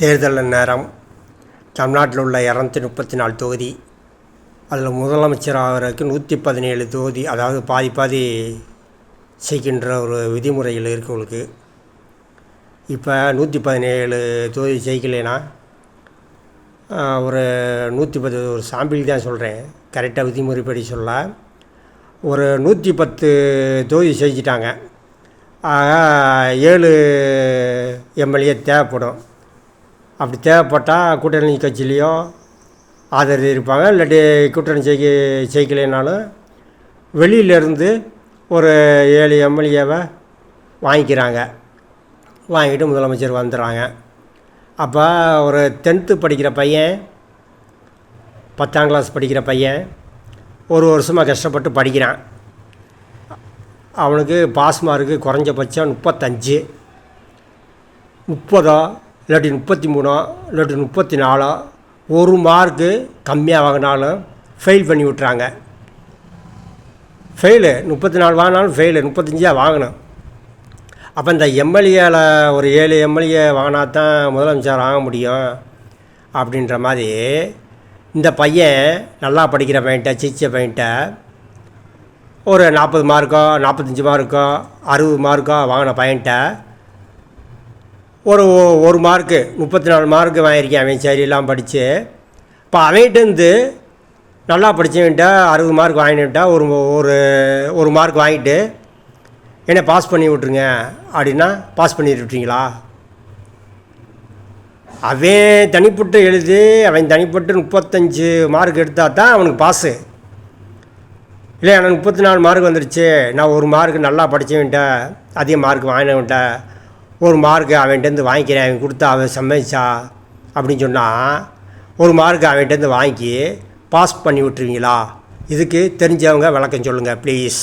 தேர்தல் நேரம் தமிழ்நாட்டில் உள்ள 234 தொகுதி, அதில் முதலமைச்சர் ஆகிறதுக்கு 117 தொகுதி, அதாவது பாதி செய்கின்ற ஒரு விதிமுறைகள் இருக்கவங்களுக்கு. இப்போ 117 தொகுதி ஜெயிக்கலைன்னா ஒரு 110, ஒரு சாம்பிள் தான் சொல்கிறேன், கரெக்டாக விதிமுறைப்படி சொல்ல, ஒரு 110 தொகுதி ஜெயிச்சிட்டாங்க. ஆக 7 எம்எல்ஏ தேவைப்படும். அப்படி தேவைப்பட்டால் கூட்டணி கட்சியிலையும் ஆதரவு இருப்பாங்க. இல்லாட்டி கூட்டணி ஜெயிக்கலைனாலும் வெளியிலேருந்து ஒரு 7 எம்எல்ஏவை வாங்கிக்கிறாங்க. வாங்கிட்டு முதலமைச்சர் வந்துடுறாங்க. அப்போ ஒரு 10th படிக்கிற பையன், 10ஆம் கிளாஸ் படிக்கிற பையன் ஒரு வருஷமாக கஷ்டப்பட்டு படிக்கிறான். அவனுக்கு பாஸ் மார்க்கு குறைஞ்சபட்சம் 35, 30 இல்லாட்டி 33 இல்லாட்டி 34, ஒரு மார்க்கு கம்மியாக வாங்கினாலும் ஃபெயில் பண்ணி விட்றாங்க. ஃபெயிலு 34 வாங்கினாலும் ஃபெயிலு 35 வாங்கணும். அப்போ இந்த எம்எல்ஏவில் ஒரு 7 எம்எல்ஏ வாங்கினா தான் முதலமைச்சர் ஆக முடியும். அப்படின்ற மாதிரி இந்த பையன் நல்லா படிக்கிற பையன்ட்ட, ஜெயிச்ச பையன்ட்ட ஒரு 40 மார்க்கோ 45 மார்க்கோ 60 மார்க்கோ வாங்கின பையன்ட்ட ஒரு மார்க்கு 34 மார்க்கு வாங்கியிருக்கேன். அவன் சரியெல்லாம் படித்து, இப்போ அவன்கிட்டருந்து நல்லா படித்தவன்ட்ட 60 மார்க் வாங்கினுட்டா ஒரு மார்க் வாங்கிட்டு என்னை பாஸ் பண்ணி விட்ருங்க அப்படின்னா பாஸ் பண்ணி விட்டுறீங்களா? அவன் தனிப்பட்டு எழுதி அவன் தனிப்பட்டு 35 மார்க் எடுத்தால் தான் அவனுக்கு பாஸு. இல்லை, எனக்கு 34 மார்க் வந்துடுச்சு, நான் ஒரு மார்க்கு நல்லா படித்தவன்ட்ட, அதிக மார்க் வாங்கினவன்ட்ட ஒரு மார்க்கு அவன்கிட்டருந்து வாங்கிக்கிறேன், அவன் கொடுத்தா அவன் சம்மதிச்சா அப்படின்னு சொன்னால் ஒரு மார்க்கு அவன்கிட்டருந்து வாங்கி பாஸ் பண்ணி விட்டுருவீங்களா? இதுக்கு தெரிஞ்சவங்க விளக்கம் சொல்லுங்கள் ப்ளீஸ்.